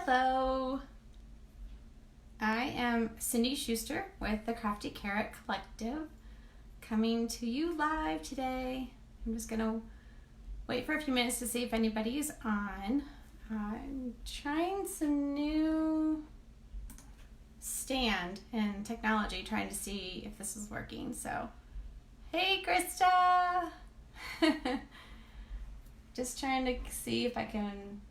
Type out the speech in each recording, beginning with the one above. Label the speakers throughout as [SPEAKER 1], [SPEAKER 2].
[SPEAKER 1] Hello, I am Cindy Schuster with the Crafty Carrot Collective, coming to you live today. I'm just going to wait for a few minutes to see if anybody's on. I'm trying some new stand and technology, trying to see if this is working. So, hey Krista! Just trying to see if I can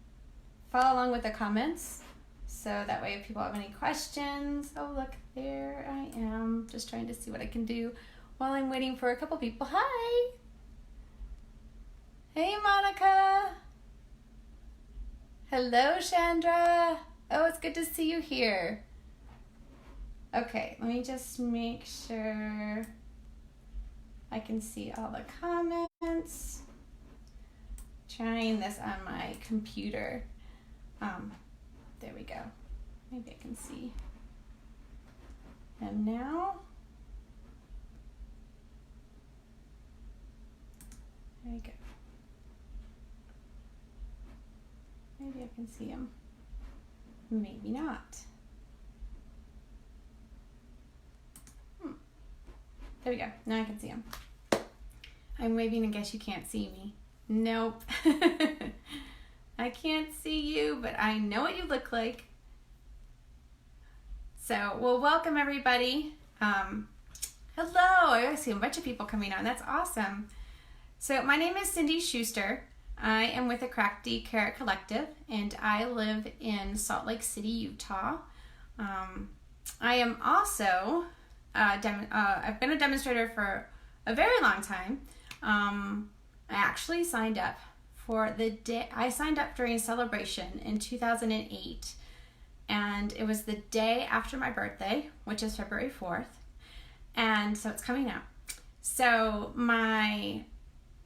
[SPEAKER 1] follow along with the comments, so that way if people have any questions. Oh, look, there I am, just trying to see what I can do while I'm waiting for a couple people. Hi! Hey Monica! Hello Chandra! Oh, it's good to see you here. Okay, let me just make sure I can see all the comments. Trying this on my computer. There we go. Maybe I can see him now. There we go. Maybe I can see him. Maybe not. There we go. Now I can see him. I'm waving and guess you can't see me. Nope. I can't see you, but I know what you look like. So, well, welcome everybody. Hello, I see a bunch of people coming on. That's awesome. So, my name is Cindy Schuster. I am with the Crafty Carrot Collective, and I live in Salt Lake City, Utah. I am also, I've been a demonstrator for a very long time. I actually signed up for the day. I signed up during celebration in 2008, and it was the day after my birthday, which is February 4th, and so it's coming up. So my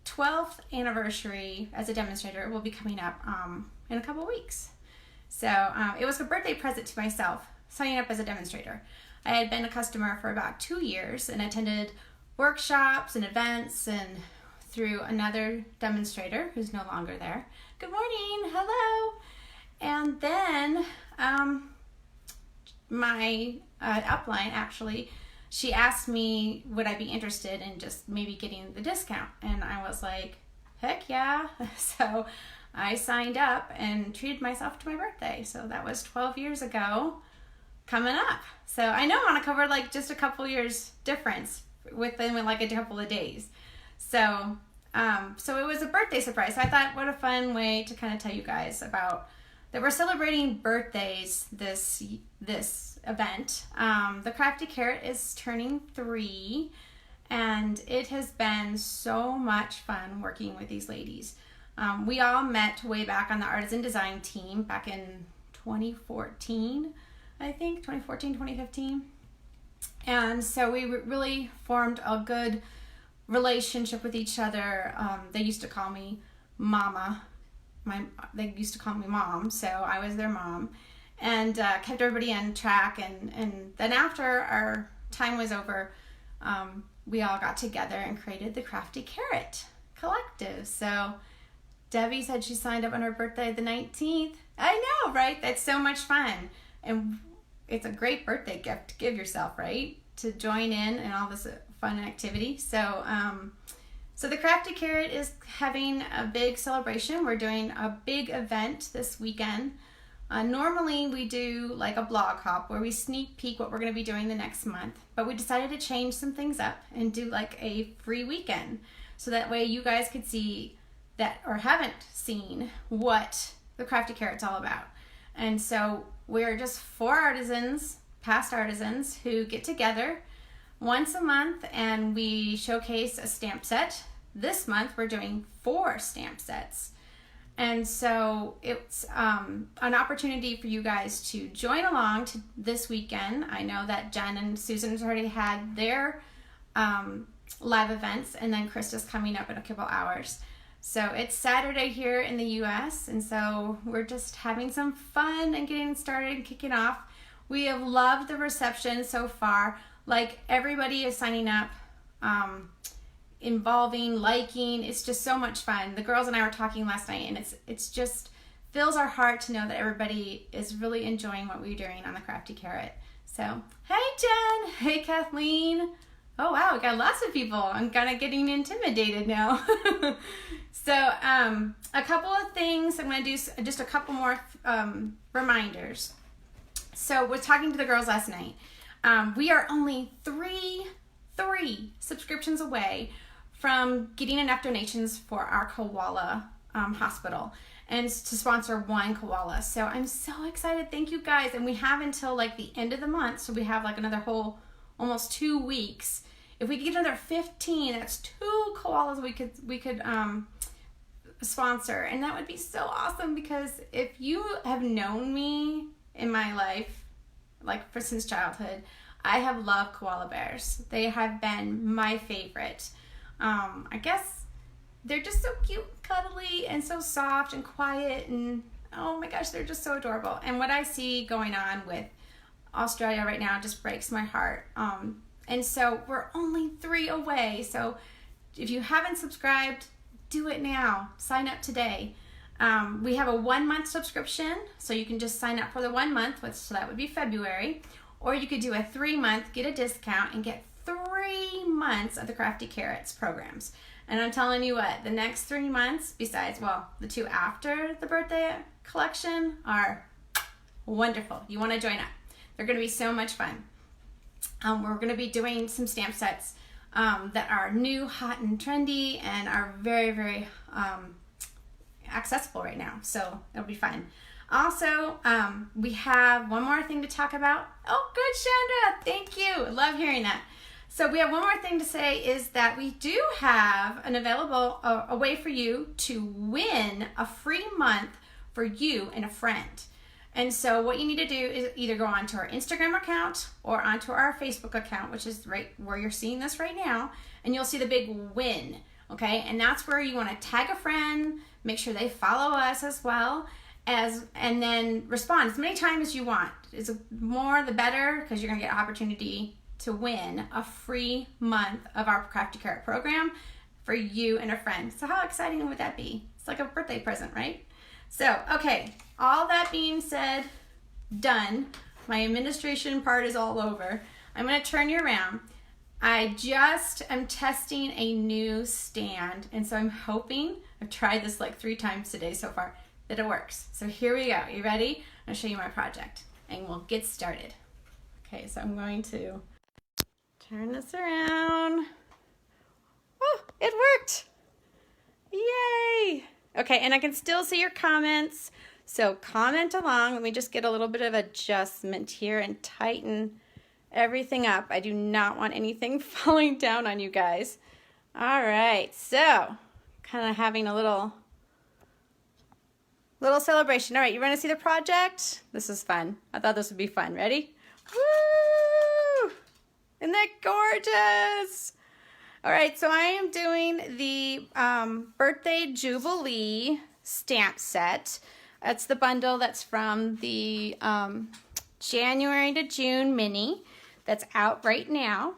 [SPEAKER 1] 12th anniversary as a demonstrator will be coming up in a couple weeks. So it was a birthday present to myself, signing up as a demonstrator. I had been a customer for about 2 years and attended workshops and events and through another demonstrator who's no longer there. Good morning, hello. And then my upline, actually, she asked me would I be interested in just maybe getting the discount, and I was like, heck yeah. So I signed up and treated myself to my birthday. So that was 12 years ago coming up. So I know Monica, we're like just a couple years difference within like a couple of days. So it was a birthday surprise. So I thought, what a fun way to kind of tell you guys about that we're celebrating birthdays this event. The Crafty Carrot is turning 3, and it has been so much fun working with these ladies. We all met way back on the Artisan design team back in 2014, I think, 2014, 2015. And so we really formed a good relationship with each other. They used to call me Mama. They used to call me Mom, so I was their mom, and kept everybody on track. And then after our time was over, we all got together and created the Crafty Carrot Collective. So Debbie said she signed up on her birthday the 19th. I know, right? That's so much fun. And it's a great birthday gift to give yourself, right? To join in all this fun activity. So the Crafty Carrot is having a big celebration. We're doing a big event this weekend. Normally we do like a blog hop where we sneak peek what we're going to be doing the next month, but we decided to change some things up and do like a free weekend, so that way you guys could see that, or haven't seen, what the Crafty Carrot's all about. And so we're just 4 artisans, past artisans, who get together once a month and we showcase a stamp set. This month we're doing 4 stamp sets. And so it's an opportunity for you guys to join along to this weekend. I know that Jen and Susan's already had their live events, and then Krista's coming up in a couple hours. So it's Saturday here in the US, and so we're just having some fun and getting started and kicking off. We have loved the reception so far. Like, everybody is signing up, involving, liking. It's just so much fun. The girls and I were talking last night, and it's just fills our heart to know that everybody is really enjoying what we're doing on the Crafty Carrot. So, hey Jen, hey Kathleen. Oh wow, we got lots of people. I'm kind of getting intimidated now. So, a couple of things. I'm going to do just a couple more reminders. So, we're talking to the girls last night. We are only three subscriptions away from getting enough donations for our koala hospital and to sponsor one koala. So I'm so excited. Thank you guys. And we have until like the end of the month. So we have like another whole almost 2 weeks. If we could get another 15, that's 2 koalas we could sponsor. And that would be so awesome, because if you have known me in my life, like since childhood, I have loved koala bears. They have been my favorite. I guess they're just so cute, cuddly, and so soft and quiet, and oh my gosh, they're just so adorable. And what I see going on with Australia right now just breaks my heart. And so we're only 3 away. So if you haven't subscribed, do it now. Sign up today. We have a 1-month subscription, so you can just sign up for the 1 month, so that would be February. Or you could do a 3-month, get a discount, and get 3 months of the Crafty Carrots programs. And I'm telling you what, the next 3 months, besides, well, the 2 after the birthday collection, are wonderful. You want to join up. They're going to be so much fun. We're going to be doing some stamp sets that are new, hot, and trendy, and are very, very accessible right now. So it'll be fun. Also, we have one more thing to talk about. Oh, good, Chandra. Thank you. Love hearing that. So we have one more thing to say, is that we do have an available a way for you to win a free month for you and a friend. And so what you need to do is either go onto our Instagram account or onto our Facebook account, which is right where you're seeing this right now, and you'll see the big win, okay? And that's where you want to tag a friend, make sure they follow us as well, and then respond as many times as you want. It's more the better, because you're going to get an opportunity to win a free month of our Crafty Carrot program for you and a friend. So how exciting would that be? It's like a birthday present, right? So, okay, all that being said, done. My administration part is all over. I'm going to turn you around. I just am testing a new stand, and so I'm hoping, I've tried this like 3 times today so far, that it works. So here we go. You ready? I'll show you my project, and we'll get started. Okay, so I'm going to turn this around. Oh, it worked. Yay. Okay, and I can still see your comments. So comment along. Let me just get a little bit of adjustment here and tighten everything up. I do not want anything falling down on you guys. All right, so kind of having a little celebration. All right, you want to see the project? This is fun. I thought this would be fun. Ready? Woo! Isn't that gorgeous? All right, so I am doing the birthday Jubilee stamp set. That's the bundle that's from the January to June mini that's out right now.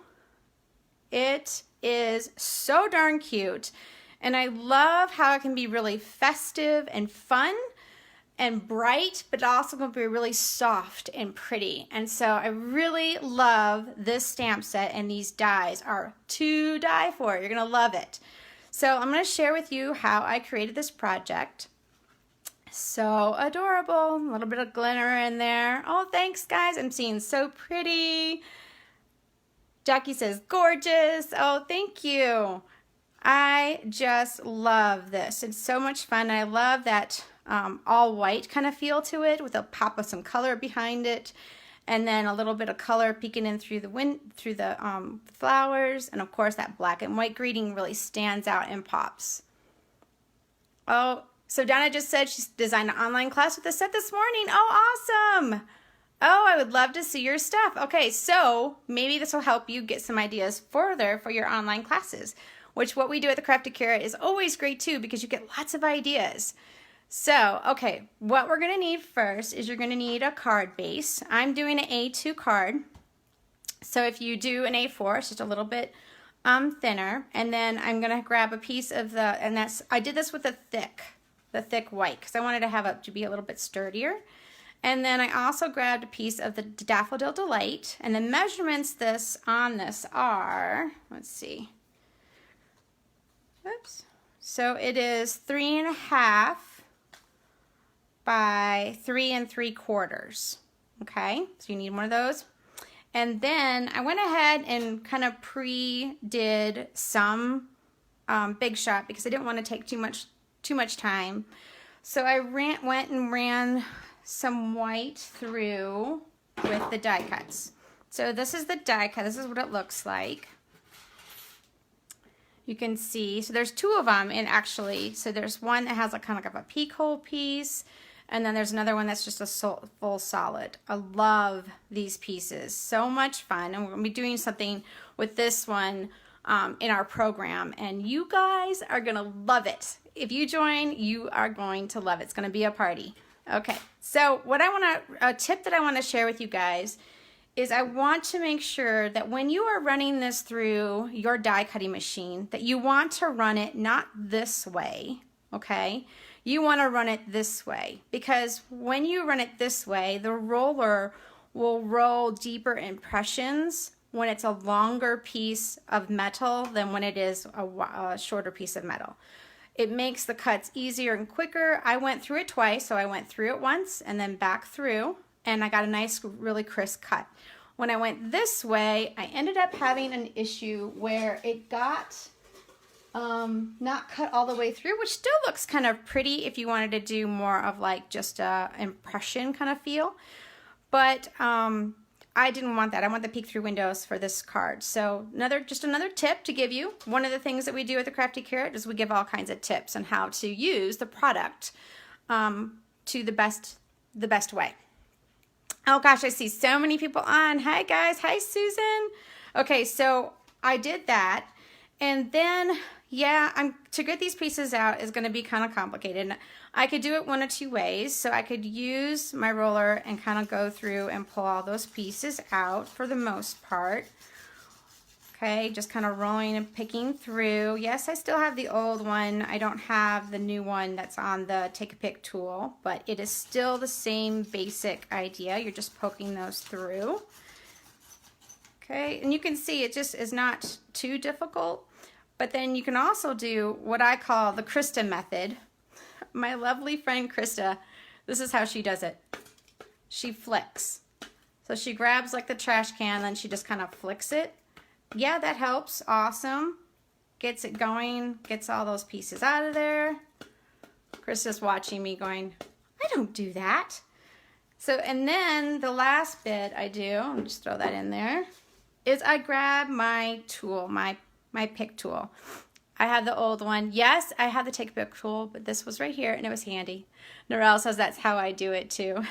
[SPEAKER 1] It is so darn cute, and I love how it can be really festive and fun and bright, but also going to be really soft and pretty. And so I really love this stamp set, and these dies are to die for. You're going to love it. So I'm going to share with you how I created this project. So adorable. A little bit of glitter in there. Oh, thanks, guys. I'm seeing so pretty. Jackie says gorgeous. Oh, thank you. I just love this. It's so much fun. I love that all white kind of feel to it with a pop of some color behind it, and then a little bit of color peeking in through the flowers, and of course that black and white greeting really stands out and pops. Oh, so Donna just said she designed an online class with the set this morning. Oh, awesome. Oh, I would love to see your stuff. Okay, so maybe this will help you get some ideas further for your online classes, which what we do at the Crafty Carrot is always great too, because you get lots of ideas. So, okay, what we're going to need first is you're going to need a card base. I'm doing an A2 card. So if you do an A4, it's just a little bit thinner. And then I'm going to grab a piece of I did this with a thick thick white because I wanted to have it to be a little bit sturdier. And then I also grabbed a piece of the Daffodil Delight, and the measurements on this are, let's see, oops. So it is 3.5 by 3 3/4. Okay, so you need one of those. And then I went ahead and kind of pre-did some Big Shot because I didn't want to take too much time. So I went and ran some white through with the die cuts. So this is the die cut. This is what it looks like. You can see, so there's 2 of them, and actually, so there's one that has like kind of like a peek hole piece, and then there's another one that's just a full solid. I love these pieces. So much fun, and we're gonna be doing something with this one in our program, and you guys are gonna love it. If you join, you are going to love it. It's gonna be a party. Okay, so a tip that I want to share with you guys is I want to make sure that when you are running this through your die cutting machine, that you want to run it not this way, okay? You want to run it this way, because when you run it this way, the roller will roll deeper impressions when it's a longer piece of metal than when it is a shorter piece of metal. It makes the cuts easier and quicker. I went through it twice, so I went through it once and then back through, and I got a nice, really crisp cut. When I went this way, I ended up having an issue where it got not cut all the way through, which still looks kind of pretty if you wanted to do more of like just a impression kind of feel. But I didn't want that. I want the peek through windows for this card. So just another tip to give you. One of the things that we do at the Crafty Carrot is we give all kinds of tips on how to use the product to the best way. Oh gosh, I see so many people on. Hi guys, hi Susan. Okay, so I did that, and then yeah, to get these pieces out is going to be kind of complicated. I could do it one of 2 ways. So I could use my roller and kind of go through and pull all those pieces out for the most part. Okay, just kind of rolling and picking through. Yes, I still have the old one. I don't have the new one that's on the Take a Pick tool, but it is still the same basic idea. You're just poking those through. Okay, and you can see it just is not too difficult. But then you can also do what I call the Krista method. My lovely friend Krista, this is how she does it. She flicks. So she grabs like the trash can, then she just kind of flicks it. Yeah, that helps. Awesome. Gets it going, gets all those pieces out of there. Krista's watching me going, I don't do that. So, and then the last bit I do, I'll just throw that in there, is I grab my tool, my pick tool. I have the old one. Yes, I have the Take a Pick tool, but this was right here and it was handy. Norelle says that's how I do it too.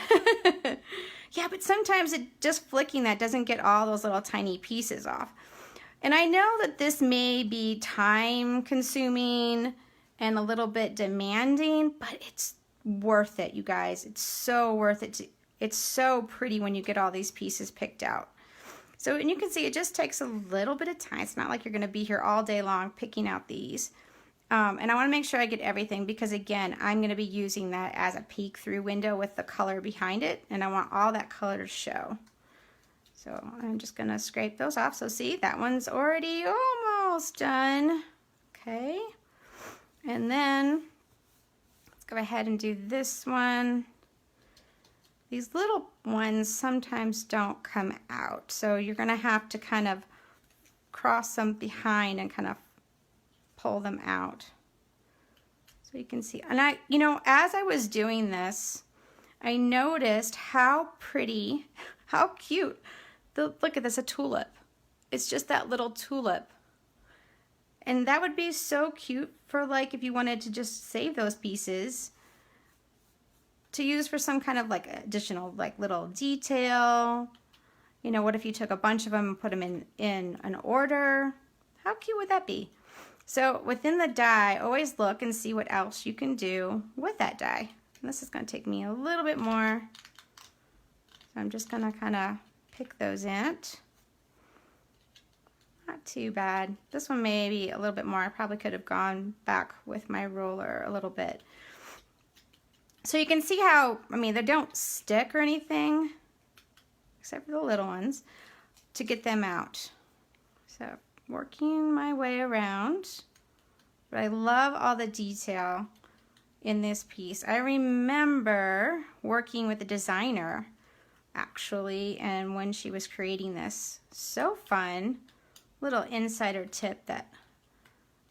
[SPEAKER 1] Yeah, but sometimes just flicking that doesn't get all those little tiny pieces off. And I know that this may be time consuming and a little bit demanding, but it's worth it, you guys. It's so worth it. It's so pretty when you get all these pieces picked out. So, and you can see it just takes a little bit of time. It's not like you're going to be here all day long picking out these. And I want to make sure I get everything because, again, I'm going to be using that as a peek through window with the color behind it. And I want all that color to show. So I'm just going to scrape those off. So see, that one's already almost done. Okay. And then let's go ahead and do this one. These little ones sometimes don't come out. So you're going to have to kind of cross them behind and kind of pull them out. So you can see. And I, you know, as I was doing this, I noticed how pretty, how cute. Look at this, a tulip. It's just that little tulip. And that would be so cute for like if you wanted to just save those pieces to use for some kind of like additional like little detail. You know, what if you took a bunch of them and put them in an order? How cute would that be? So within the die, always look and see what else you can do with that die. And this is going to take me a little bit more. So I'm just going to kind of pick those in. Not too bad. This one may be a little bit more. I probably could have gone back with my roller a little bit. So you can see how, I mean, they don't stick or anything, except for the little ones, to get them out. So working my way around, but I love all the detail in this piece. I remember working with a designer actually, and when she was creating this, so fun. Little insider tip that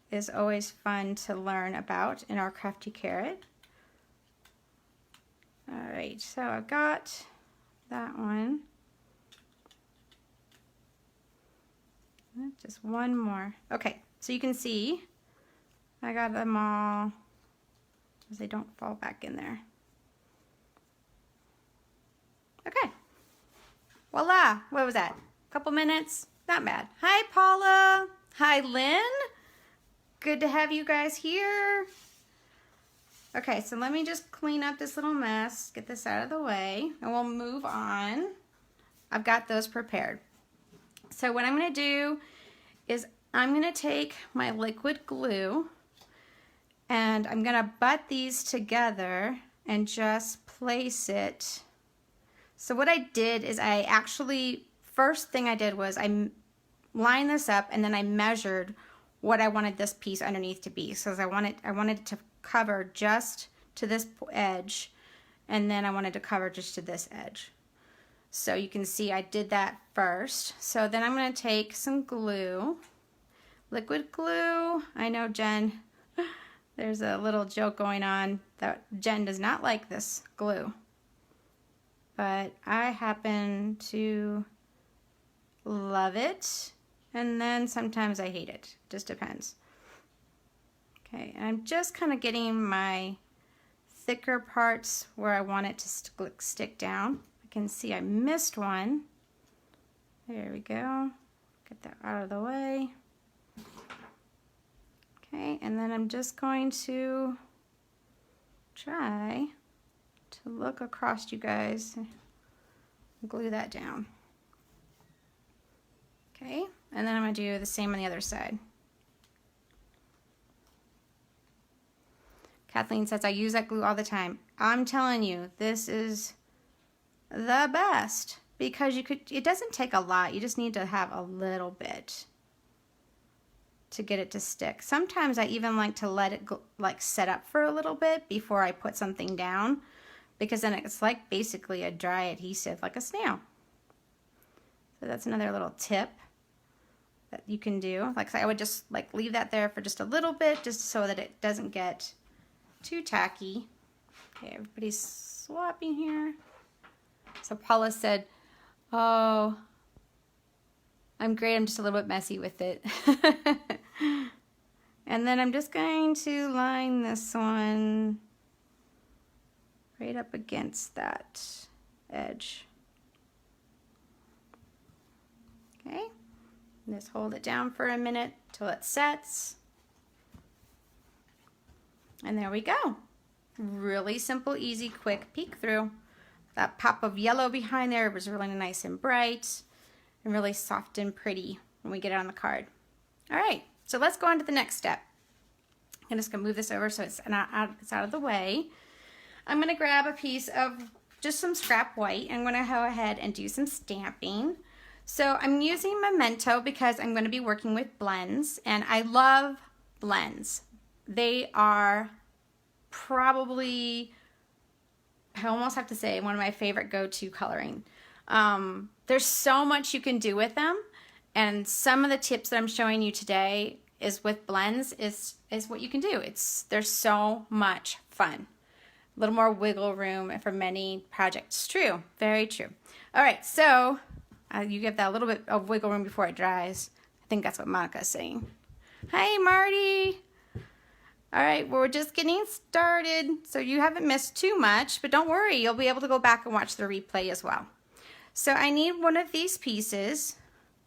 [SPEAKER 1] is always fun to learn about in our Crafty Carrot. All right, so I've got that one. Just one more. Okay, so you can see I got them all, because they don't fall back in there. Okay, voila. What was that? A couple minutes? Not bad. Hi, Paula. Hi, Lynn. Good to have you guys here. Okay, so let me just clean up this little mess, get this out of the way, and we'll move on. I've got those prepared. So what I'm going to do is I'm going to take my liquid glue and I'm going to butt these together and just place it. So what I did is I actually, first thing I did was I lined this up and then I measured what I wanted this piece underneath to be. So I wanted it to cover just to this edge, and then I wanted to cover just to this edge. So you can see I did that first. So then I'm going to take some glue, liquid glue. I know Jen, there's a little joke going on that Jen does not like this glue, but I happen to love it, and then sometimes I hate it. Just depends. Okay, and I'm just kind of getting my thicker parts where I want it to stick down. I can see I missed one. There we go. Get that out of the way. Okay, and then I'm just going to try to look across you guys and glue that down. Okay, and then I'm going to do the same on the other side. Kathleen says, I use that glue all the time. I'm telling you, this is the best because it doesn't take a lot. You just need to have a little bit to get it to stick. Sometimes I even like to let it go, like set up for a little bit before I put something down, because then it's like basically a dry adhesive, like a snail. So that's another little tip that you can do. Like I would just like leave that there for just a little bit, just so that it doesn't get too tacky. Okay, everybody's swapping here. So Paula said, oh, I'm great, I'm just a little bit messy with it. And then I'm just going to line this one right up against that edge. Okay, just hold it down for a minute till it sets. And there we go. Really simple, easy, quick peek through. That pop of yellow behind there was really nice and bright and really soft and pretty when we get it on the card. All right, so let's go on to the next step. I'm just gonna move this over so it's out of the way. I'm gonna grab a piece of just some scrap white. I'm gonna go ahead and do some stamping. So I'm using Memento because I'm gonna be working with blends, and I love blends. They are probably, I almost have to say, one of my favorite go-to coloring. There's so much you can do with them, and some of the tips that I'm showing you today is with blends is what you can do. There's so much fun. A little more wiggle room for many projects. True, very true. All right, so you give that a little bit of wiggle room before it dries. I think that's what Monica's saying. Hi, Marty. All right, well, we're just getting started, so you haven't missed too much, but don't worry, you'll be able to go back and watch the replay as well. So I need one of these pieces,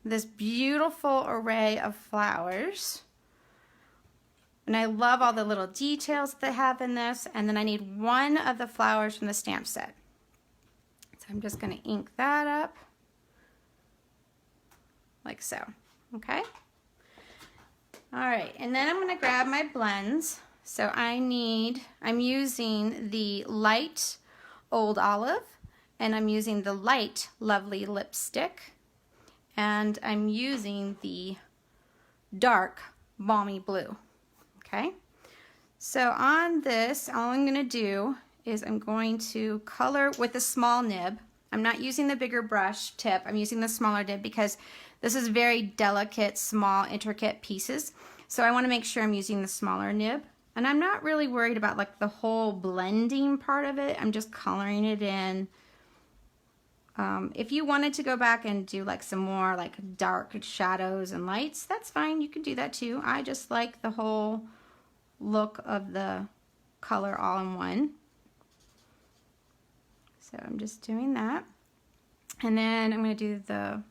[SPEAKER 1] this beautiful array of flowers, and I love all the little details that they have in this, and then I need one of the flowers from the stamp set. So I'm just gonna ink that up, like so, okay? All right, and then I'm gonna grab my blends. So I'm using the light Old Olive, and I'm using the light Lovely Lipstick, and I'm using the dark Balmy Blue. Okay, so on this, all I'm going to do is I'm going to color with a small nib. I'm not using the bigger brush tip, I'm using the smaller nib because this is very delicate, small, intricate pieces. So I want to make sure I'm using the smaller nib. And I'm not really worried about like the whole blending part of it. I'm just coloring it in. If you wanted to go back and do like some more like dark shadows and lights, that's fine. You can do that too. I just like the whole look of the color all in one. So I'm just doing that. And then I'm going to do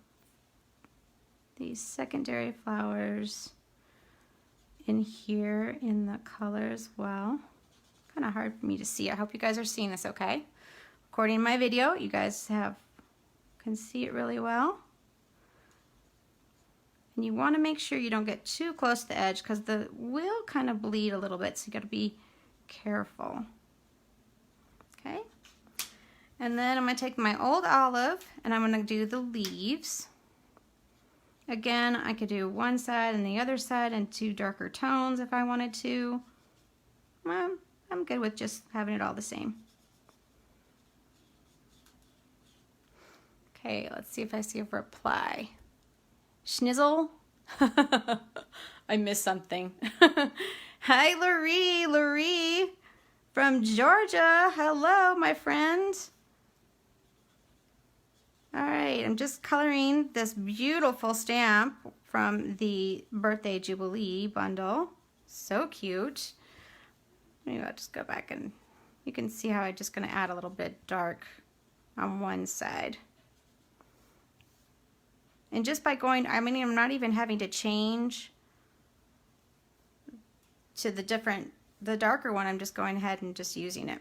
[SPEAKER 1] these secondary flowers in here in the color as well. Kind of hard for me to see. I hope you guys are seeing this okay. According to my video, you guys can see it really well. And you want to make sure you don't get too close to the edge because the will kind of bleed a little bit, so you got to be careful. Okay. And then I'm going to take my Old Olive and I'm going to do the leaves. Again, I could do one side and the other side and two darker tones if I wanted to. I'm good with just having it all the same. Okay, let's see if I see a reply. Schnizzle? I missed something. Hi, Laurie from Georgia. Hello, my friend. All right, I'm just coloring this beautiful stamp from the Birthday Jubilee bundle. So cute. Maybe I'll just go back and you can see how I'm just going to add a little bit dark on one side. And just by going, I mean, I'm not even having to change to the darker one. I'm just going ahead and just using it.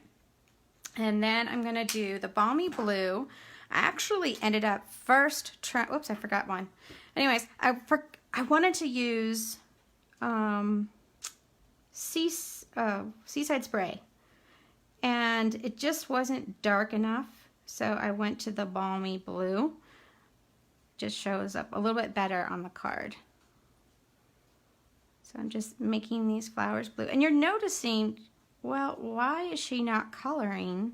[SPEAKER 1] And then I'm going to do the Balmy Blue. I actually ended up first trying, whoops, I forgot one. Anyways, I wanted to use Seaside Spray, and it just wasn't dark enough, so I went to the Balmy Blue. Just shows up a little bit better on the card. So I'm just making these flowers blue, and you're noticing, well, why is she not coloring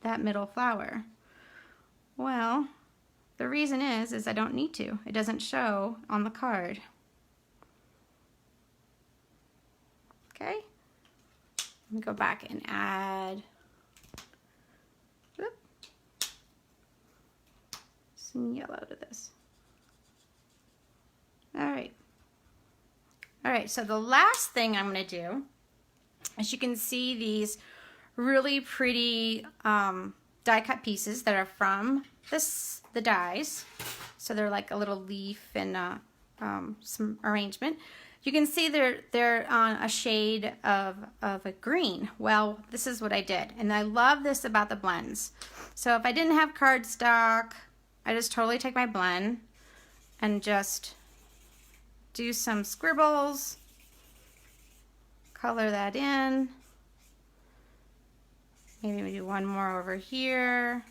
[SPEAKER 1] that middle flower? Well, the reason is I don't need to. It doesn't show on the card. Okay. Let me go back and add some yellow to this. All right. All right, so the last thing I'm going to do, as you can see, these really pretty die cut pieces that are from the dies. So they're like a little leaf and some arrangement. You can see they're on a shade of a green. Well, this is what I did, and I love this about the blends. So if I didn't have cardstock, I just totally take my blend and just do some scribbles, color that in. Maybe we do one more over here.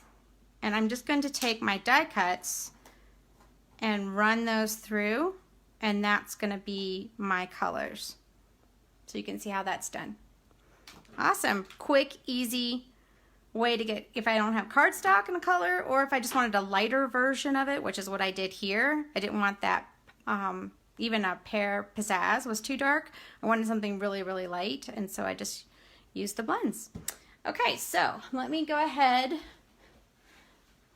[SPEAKER 1] And I'm just going to take my die cuts and run those through, and that's going to be my colors. So you can see how that's done. Awesome. Quick, easy way to get, if I don't have cardstock in a color, or if I just wanted a lighter version of it, which is what I did here. I didn't want that, even a pear pizzazz was too dark. I wanted something really, really light, and so I just used the blends. Okay, so let me go ahead.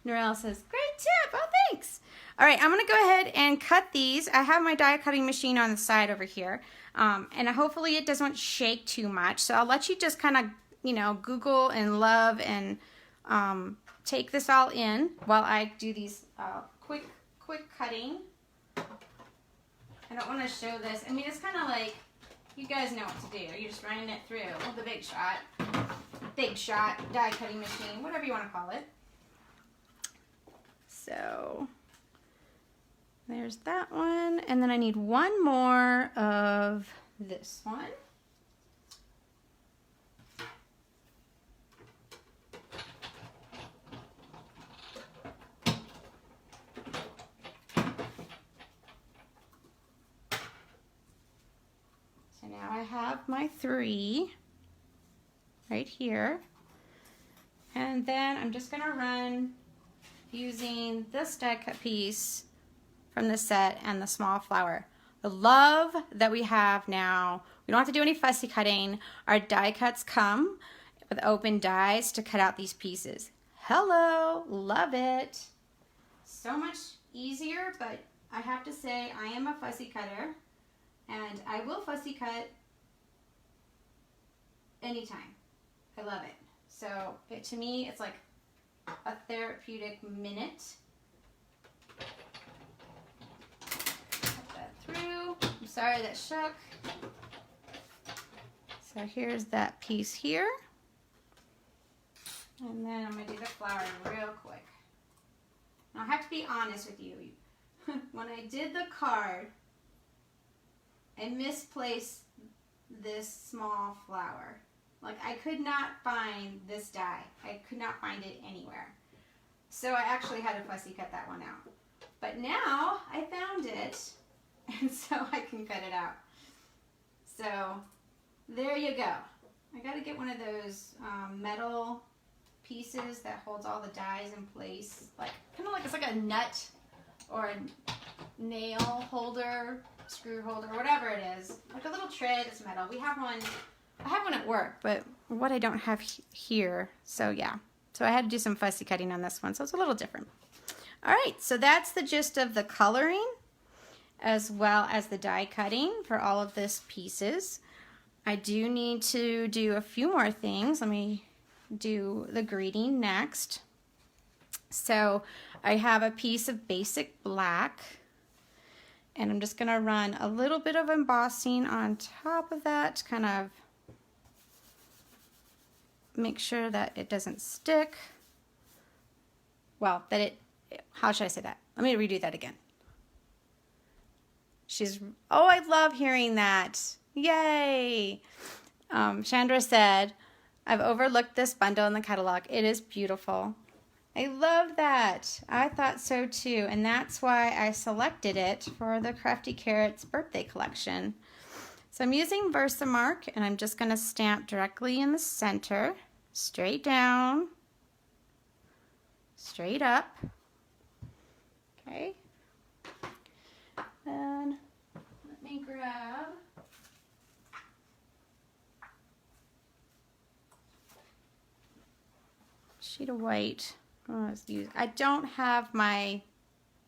[SPEAKER 1] Norelle says, great tip. Oh, thanks. All right, I'm going to go ahead and cut these. I have my die cutting machine on the side over here, and hopefully it doesn't shake too much. So I'll let you just kind of, you know, Google and love and take this all in while I do these quick cutting. I don't want to show this. I mean, it's kind of like, you guys know what to do. You're just running it through the big shot die cutting machine, whatever you want to call it. So there's that one, and then I need one more of this one. have my 3 right here. And then I'm just gonna run using this die cut piece from the set and the small flower. I love that we have now, we don't have to do any fussy cutting. Our die cuts come with open dies to cut out these pieces. Hello, love it. So much easier, but I have to say I am a fussy cutter and I will fussy cut anytime. I love it. So to me, it's like a therapeutic minute. Put that through. I'm sorry that shook. So here's that piece here. And then I'm going to do the flower real quick. Now I have to be honest with you. When I did the card, I misplaced this small flower. Like I could not find this die. I could not find it anywhere. So I actually had to fussy cut that one out. But now I found it, and so I can cut it out. So there you go. I got to get one of those metal pieces that holds all the dies in place. Like kind of like it's like a nut or a nail holder, screw holder, whatever it is. Like a little tray that's metal. We have one. I have one at work, but what I don't have here, so yeah. So I had to do some fussy cutting on this one, so it's a little different. All right, so that's the gist of the coloring as well as the die cutting for all of this pieces. I do need to do a few more things. Let me do the greeting next. So I have a piece of basic black, and I'm just gonna run a little bit of embossing on top of that to kind of make sure that it doesn't stick. Well, that it, how should I say that? Let me redo that again. Oh, I love hearing that. Yay. Chandra said, I've overlooked this bundle in the catalog. It is beautiful. I love that. I thought so too. And that's why I selected it for the Crafty Carrot's birthday collection. So I'm using Versamark, and I'm just going to stamp directly in the center, straight down, straight up. Okay. And let me grab a sheet of white. I don't have my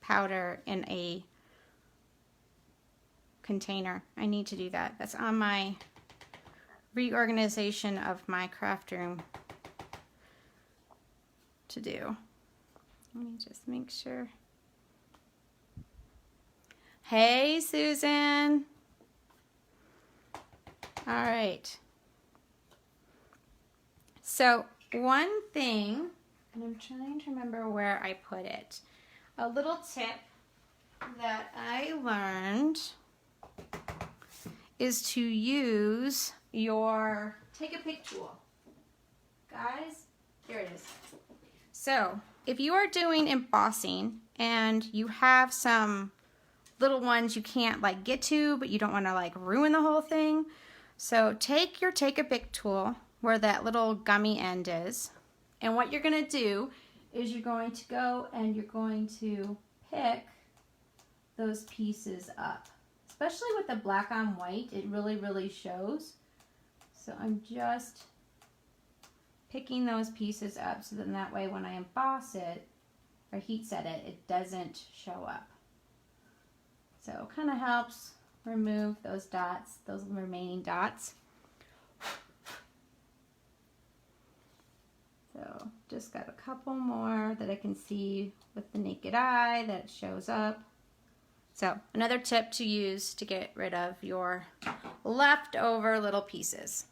[SPEAKER 1] powder in a container. I need to do that. That's on my reorganization of my craft room to do. Let me just make sure. Hey, Susan. All right. So one thing, and I'm trying to remember where I put it. A little tip that I learned is to use your take a pick tool. Guys, here it is. So if you are doing embossing and you have some little ones you can't like get to, but you don't want to like ruin the whole thing, so take your take a pick tool where that little gummy end is, and what you're going to do is you're going to go and you're going to pick those pieces up. Especially with the black on white, it really shows. So I'm just picking those pieces up so then that way when I emboss it or heat set it, it doesn't show up. So it kind of helps remove those dots, those remaining dots. So just got a couple more that I can see with the naked eye that it shows up. So another tip to use to get rid of your leftover little pieces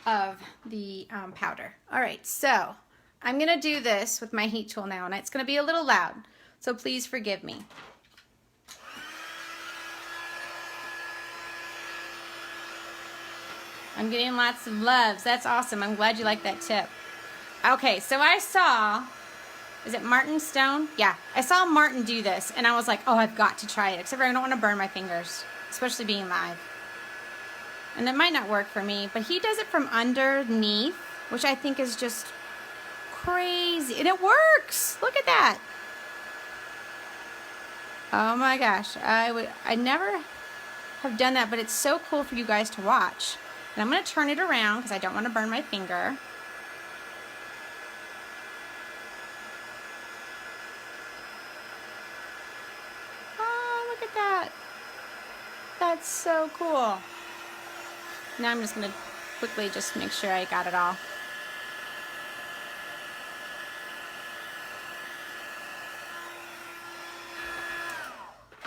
[SPEAKER 1] of the powder. All right, so I'm gonna do this with my heat tool now, and it's gonna be a little loud, so please forgive me. I'm getting lots of loves. That's awesome. I'm glad you like that tip. Okay, so I saw, is it Martin Stone? Yeah, I saw Martin do this, and I was like, oh, I've got to try it, except for I don't want to burn my fingers, especially being live. And it might not work for me, but he does it from underneath, which I think is just crazy. And it works. Look at that. Oh my gosh. I never have done that, but it's so cool for you guys to watch. And I'm going to turn it around because I don't want to burn my finger. Oh, look at that. That's so cool. Now I'm just going to quickly just make sure I got it all.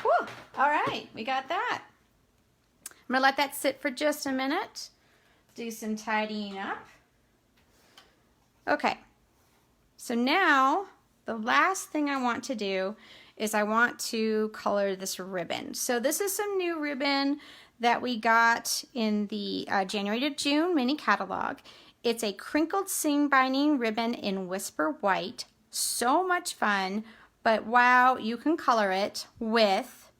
[SPEAKER 1] Whew. All right, we got that. I'm going to let that sit for just a minute. Do some tidying up. Okay, so now the last thing I want to do is I want to color this ribbon. So this is some new ribbon that we got in the January to June mini catalog. It's a crinkled seam binding ribbon in Whisper White. So much fun, but wow, you can color it with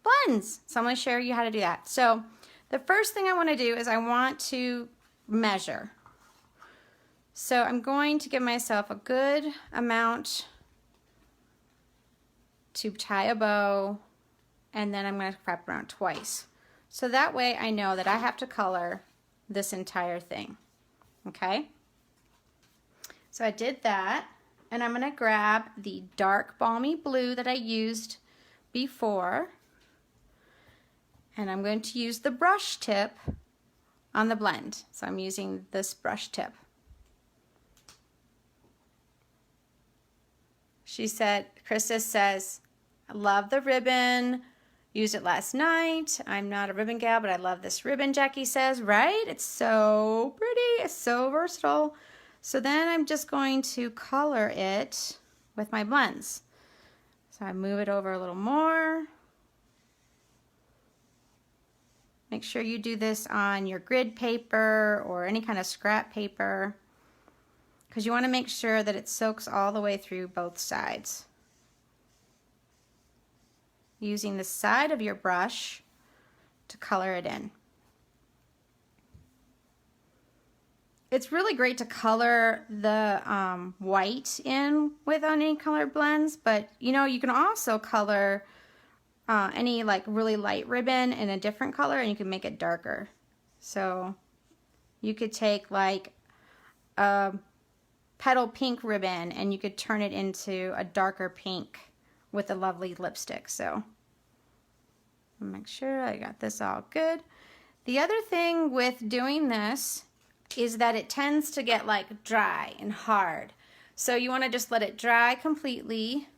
[SPEAKER 1] blends. So I'm going to show you how to do that. So the first thing I want to do is I want to measure. So I'm going to give myself a good amount to tie a bow, and then I'm going to wrap around twice. So that way I know that I have to color this entire thing. Okay? So I did that, and I'm going to grab the dark balmy blue that I used before, and I'm going to use the brush tip on the blend. So I'm using this brush tip. She said, Krista says, I love the ribbon. Used it last night. I'm not a ribbon gal, but I love this ribbon, Jackie says, right? It's so pretty. It's so versatile. So then I'm just going to color it with my blends. So I move it over a little more. Make sure you do this on your grid paper or any kind of scrap paper, because you want to make sure that it soaks all the way through both sides. Using the side of your brush to color it in. It's really great to color the white in with any color blends, but you know, you can also color any like really light ribbon in a different color and you can make it darker. So you could take like a petal pink ribbon and you could turn it into a darker pink with a lovely lipstick. So make sure I got this all good. The other thing with doing this is that it tends to get like dry and hard. So you want to just let it dry completely.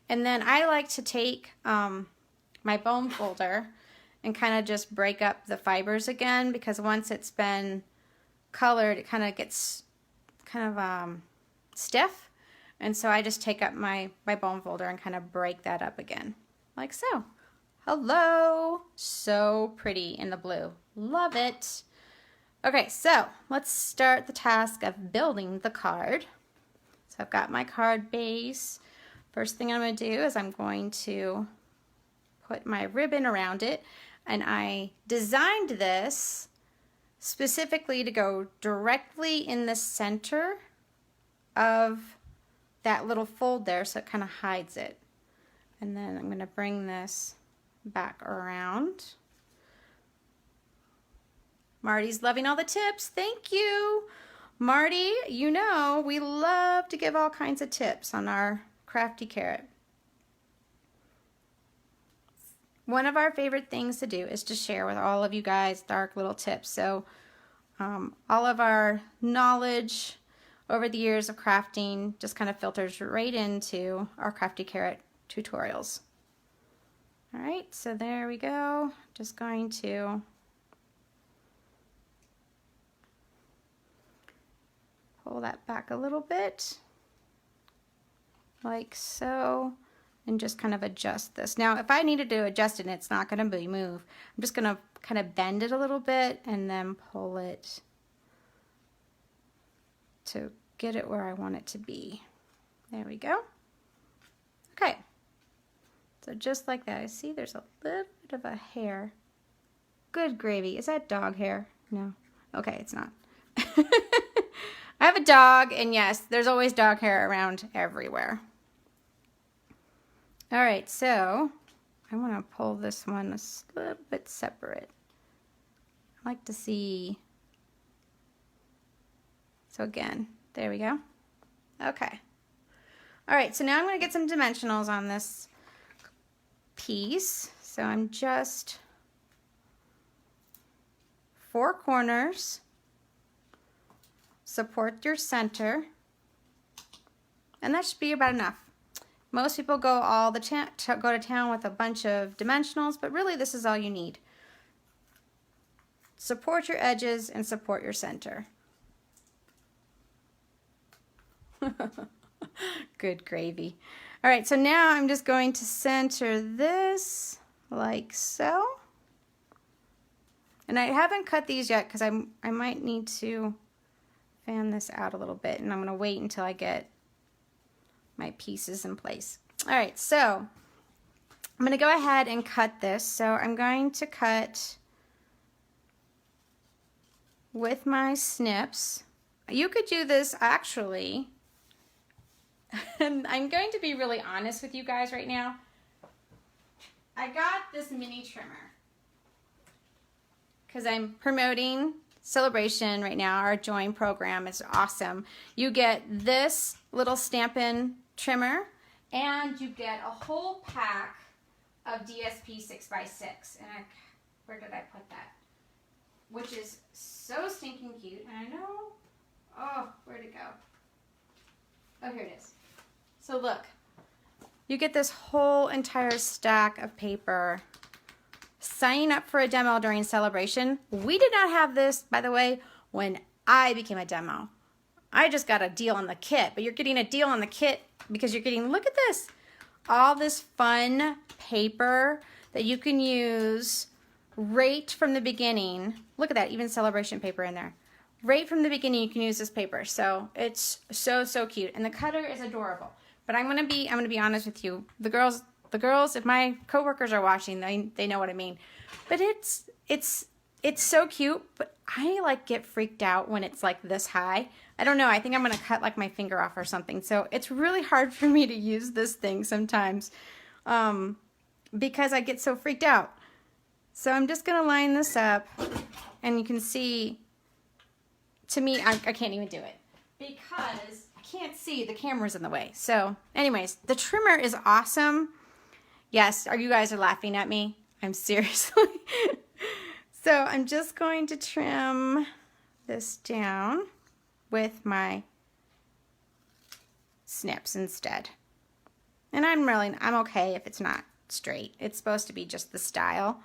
[SPEAKER 1] And then I like to take my bone folder and kind of just break up the fibers again, because once it's been colored, it kind of gets kind of stiff. And so I just take up my bone folder and kind of break that up again, like so. Hello! So pretty in the blue. Love it. Okay, so let's start the task of building the card. So I've got my card base. First thing I'm going to do is I'm going to put my ribbon around it. And I designed this specifically to go directly in the center of that little fold there, so it kind of hides it. And then I'm going to bring this back around. Marty's loving all the tips. Thank you. Marty, you know we love to give all kinds of tips on our Crafty Carrot. One of our favorite things to do is to share with all of you guys dark little tips. So all of our knowledge over the years of crafting just kind of filters right into our Crafty Carrot tutorials. All right, so there we go. Just going to pull that back a little bit, like so, and just kind of adjust this. Now, if I needed to adjust it and it's not going to be move, I'm just going to kind of bend it a little bit and then pull it to get it where I want it to be. There we go. Okay. So just like that, I see there's a little bit of a hair. good gravy. Is that dog hair? No. Okay, it's not. I have a dog, and yes, there's always dog hair around everywhere. All right, so I want to pull this one a little bit separate. I like to see. So again, there we go. Okay. All right, so now I'm going to get some dimensionals on this piece. So I'm just 4 corners, support your center, and that should be about enough. Most people go to town with a bunch of dimensionals, but really this is all you need. Support your edges and support your center. Good gravy. All right, so now I'm just going to center this like so. And I haven't cut these yet because I might need to fan this out a little bit, and I'm going to wait until I get my pieces in place. All right, so I'm going to go ahead and cut this. So I'm going to cut with my snips. You could do this actually, and I'm going to be really honest with you guys right now. I got this mini trimmer because I'm promoting Celebration right now. Our Join program is awesome. You get this little Stampin' trimmer, and you get a whole pack of DSP 6x6. And where did I put that? Which is so stinking cute. And I know, oh, where'd it go? Oh, here it is. So look, you get this whole entire stack of paper. Signing up for a demo during Celebration. We did not have this, by the way, when I became a demo. I just got a deal on the kit, but you're getting a deal on the kit because you're getting, look at this, all this fun paper that you can use right from the beginning. Look at that, even Celebration paper in there. Right from the beginning, you can use this paper. So it's so, so cute. And the cutter is adorable. But I'm gonna be honest with you. The girls, if my coworkers are watching, they know what I mean. But it's so cute, but I like get freaked out when it's like this high. I don't know, I think I'm gonna cut like my finger off or something. So it's really hard for me to use this thing sometimes because I get so freaked out. So I'm just gonna line this up, and you can see, to me, I can't even do it because I can't see, the camera's in the way. So anyways, the trimmer is awesome. Yes, you guys are laughing at me. I'm seriously. So I'm just going to trim this down with my snips instead. And I'm okay if it's not straight. It's supposed to be just the style.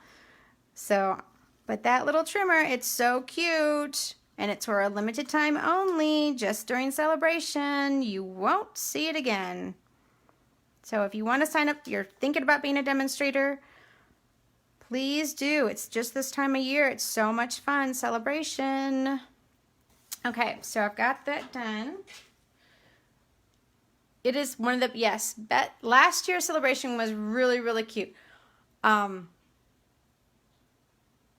[SPEAKER 1] So, but that little trimmer, it's so cute. And it's for a limited time only, just during Celebration. You won't see it again. So if you want to sign up, you're thinking about being a demonstrator, please do. It's just this time of year. It's so much fun. Celebration. Okay, so I've got that done. It is one of the, last year's Celebration was really, really cute.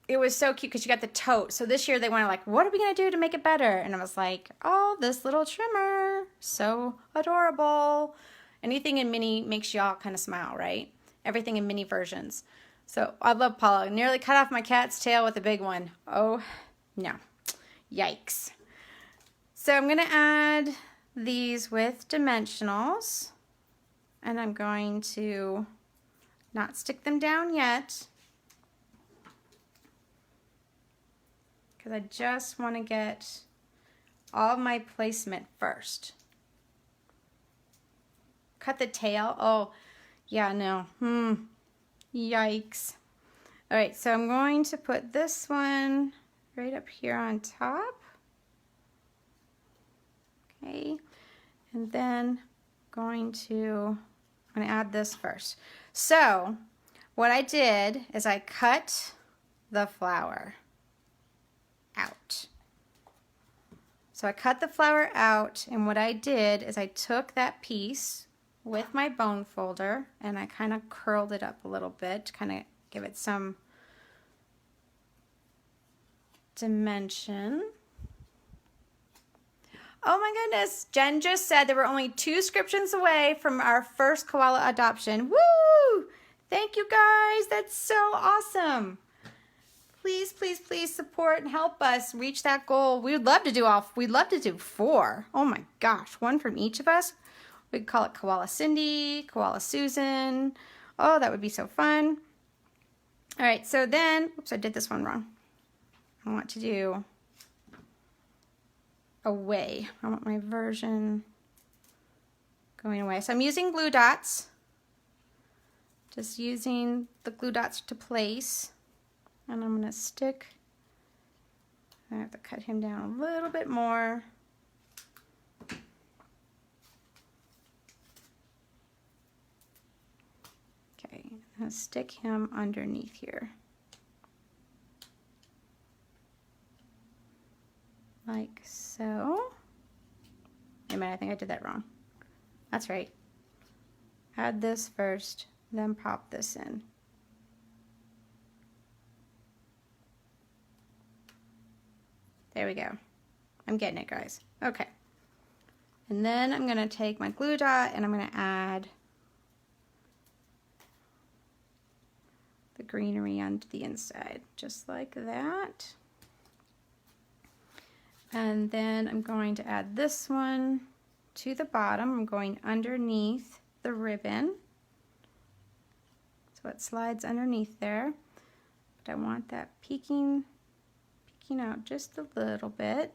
[SPEAKER 1] It was so cute because you got the tote. So this year they wanted like, what are we going to do to make it better? And I was like, oh, this little trimmer. So adorable. Anything in mini makes y'all kind of smile, right? Everything in mini versions. So I love Paula. Nearly cut off my cat's tail with a big one. Oh, no. Yikes. So I'm going to add these with dimensionals. And I'm going to not stick them down yet, because I just want to get all of my placement first. Cut the tail. Oh, yeah, no. Yikes. All right, so I'm going to put this one right up here on top. Okay, and then I'm going to add this first. So what I did is I cut the flower out. So I cut the flower out, and what I did is I took that piece with my bone folder and I kind of curled it up a little bit to kind of give it some dimension. Oh my goodness, Jen just said there were only 2 subscriptions away from our first koala adoption. Woo! Thank you guys, that's so awesome. Please, please, please support and help us reach that goal. We'd love to do 4. Oh my gosh, 1 from each of us. We could call it Koala Cindy, Koala Susan. Oh, that would be so fun. All right, so then, oops, I did this one wrong. I want to do away. I want my version going away. So I'm using glue dots. Just using the glue dots to place. And I'm going to stick. I have to cut him down a little bit more. Okay, I'm going to stick him underneath here. Like so. Wait a minute, I think I did that wrong. That's right. Add this first, then pop this in. There we go. I'm getting it, guys. Okay. And then I'm going to take my glue dot and I'm going to add the greenery onto the inside, just like that. And then I'm going to add this one to the bottom. I'm going underneath the ribbon. So it slides underneath there. But I want that peeking out just a little bit.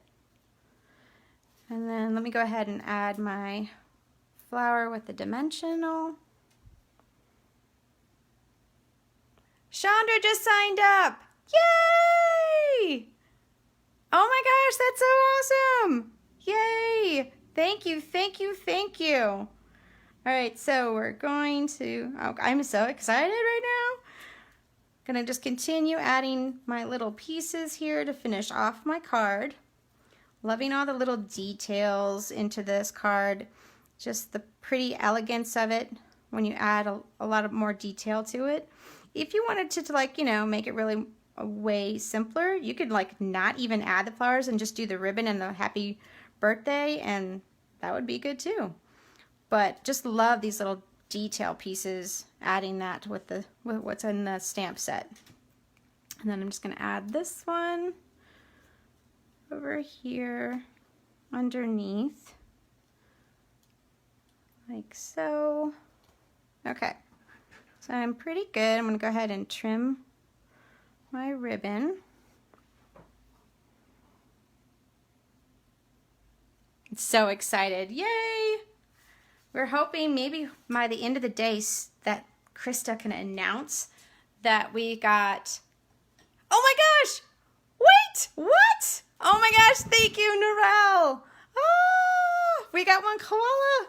[SPEAKER 1] And then let me go ahead and add my flower with the dimensional. Chandra just signed up! Yay! Oh my gosh, that's so awesome! Yay! Thank you, thank you, thank you. All right, so we're going to, oh, I'm so excited right now. Gonna just continue adding my little pieces here to finish off my card. Loving all the little details into this card. Just the pretty elegance of it when you add a lot of more detail to it. If you wanted to like, you know, make it really way simpler, you could like not even add the flowers and just do the ribbon and the happy birthday, and that would be good too. But just love these little detail pieces, adding that with what's in the stamp set. And then I'm just going to add this one over here underneath, like so. Okay, so I'm pretty good. I'm going to go ahead and trim my ribbon. I'm so excited. Yay! We're hoping maybe by the end of the day that Krista can announce that we got, oh my gosh, wait, what? Oh my gosh, thank you, Narelle. Oh, we got one koala.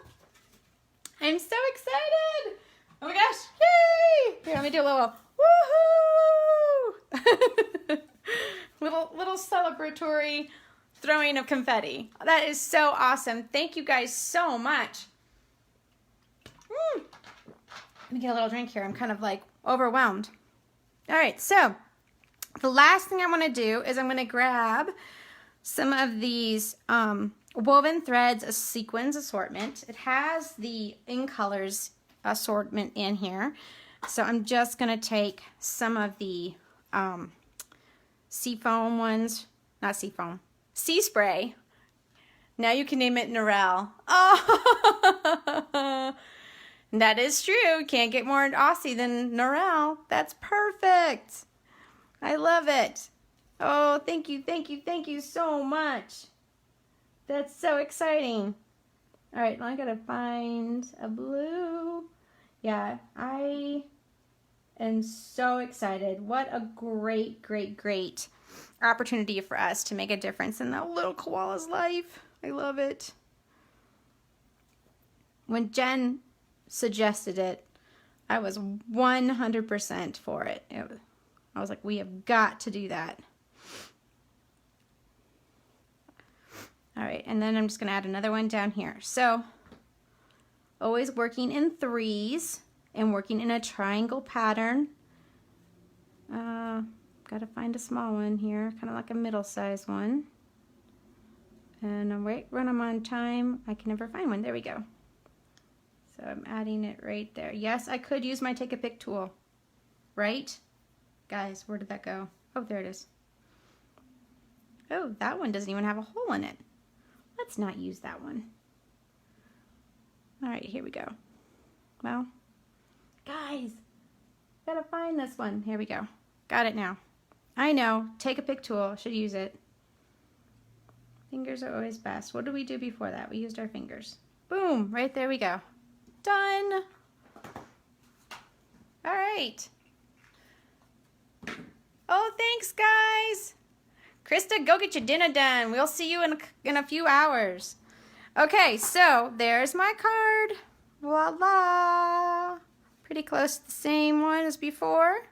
[SPEAKER 1] I'm so excited. Oh my gosh, yay. Here, let me do a little, woohoo. little celebratory throwing of confetti. That is so awesome. Thank you guys so much. Let me get a little drink here. I'm kind of like overwhelmed. All right, so the last thing I want to do is I'm going to grab some of these woven threads, a sequins assortment. It has the In Colors assortment in here. So I'm just going to take some of the seafoam ones, not seafoam, sea spray. Now you can name it Narelle. Oh, that is true. Can't get more Aussie than Narelle. That's perfect. I love it. Oh, thank you, thank you, thank you so much. That's so exciting. All right, now I gotta find a blue. Yeah, I am so excited. What a great, great, great opportunity for us to make a difference in that little koala's life. I love it. When Jen suggested it, I was 100% for it. I was like, we have got to do that. All right, and then I'm just gonna add another one down here. So, always working in threes and working in a triangle pattern. Gonna Gotta find a small one here, kind of like a middle-sized one. And I'm when I'm on time, I can never find one. There we go. So I'm adding it right there. Yes, I could use my take a pick tool, right? Guys, where did that go? Oh, there it is. Oh, that one doesn't even have a hole in it. Let's not use that one. All right, here we go. Well, guys, gotta find this one. Here we go. Got it now. I know, take a pick tool, should use it. Fingers are always best. What did we do before that? We used our fingers. Boom, right there we go. Done. All right. Oh, thanks, guys. Krista, go get your dinner done. We'll see you in a few hours. Okay, so there's my card. Voila. Pretty close to the same one as before.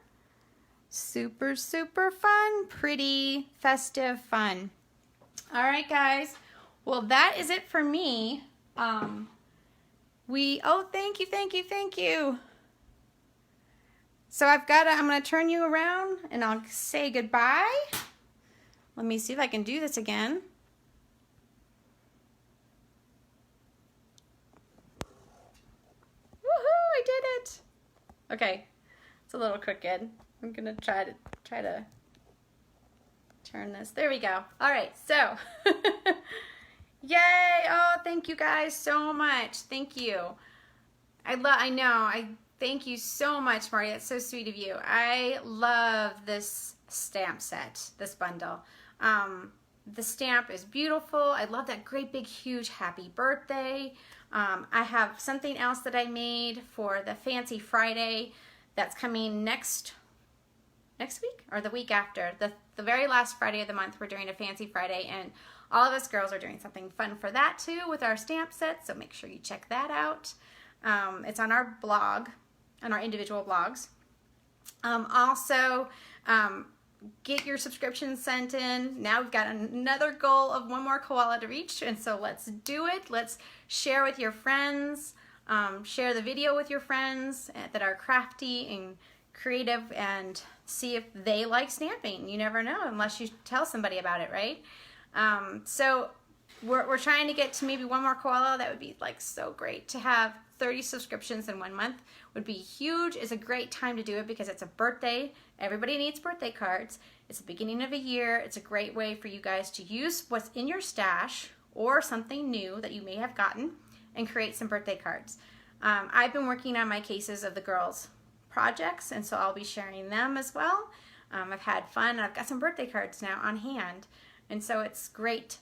[SPEAKER 1] Super, super fun. Pretty festive fun. All right, guys. Well, that is it for me. Oh, thank you, thank you, thank you. So I'm going to turn you around and I'll say goodbye. Let me see if I can do this again. Woohoo, I did it. Okay, it's a little crooked. I'm going to try to turn this. There we go. All right, so yay. Oh, thank you guys so much. Thank you. I thank you so much, Marty. That's so sweet of you. I love this stamp set, this bundle. The stamp is beautiful. I love that great big huge happy birthday. I have something else that I made for the Fancy Friday that's coming next week or the week after. The very last Friday of the month, we're doing a Fancy Friday, and all of us girls are doing something fun for that too with our stamp set, so make sure you check that out. It's on our blog, on our individual blogs. Also, get your subscriptions sent in. Now we've got another goal of one more koala to reach, and so let's do it. Let's share with your friends. Share the video with your friends that are crafty and creative, and see if they like stamping. You never know unless you tell somebody about it, right? So we're trying to get to maybe one more koala. That would be like so great. To have 30 subscriptions in 1 month would be huge. It's a great time to do it because it's a birthday. Everybody needs birthday cards. It's the beginning of a year. It's a great way for you guys to use what's in your stash or something new that you may have gotten and create some birthday cards. I've been working on my cases of the girls' projects, and so I'll be sharing them as well. I've had fun. I've got some birthday cards now on hand, and so it's great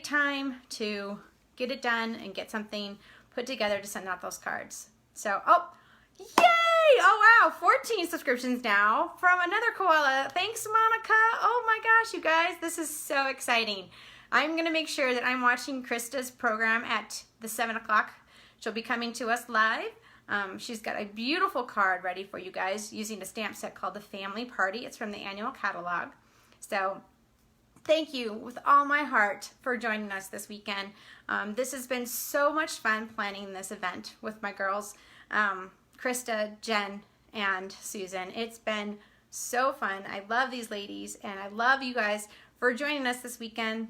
[SPEAKER 1] time to get it done and get something put together to send out those cards. So, oh, yay! Oh wow, 14 subscriptions now from another koala. Thanks, Monica. Oh my gosh, you guys, this is so exciting. I'm gonna make sure that I'm watching Krista's program at the 7 o'clock. She'll be coming to us live. She's got a beautiful card ready for you guys using a stamp set called the Family Party. It's from the annual catalog. So thank you with all my heart for joining us this weekend. This has been so much fun planning this event with my girls, Krista, Jen, and Susan. It's been so fun. I love these ladies, and I love you guys for joining us this weekend.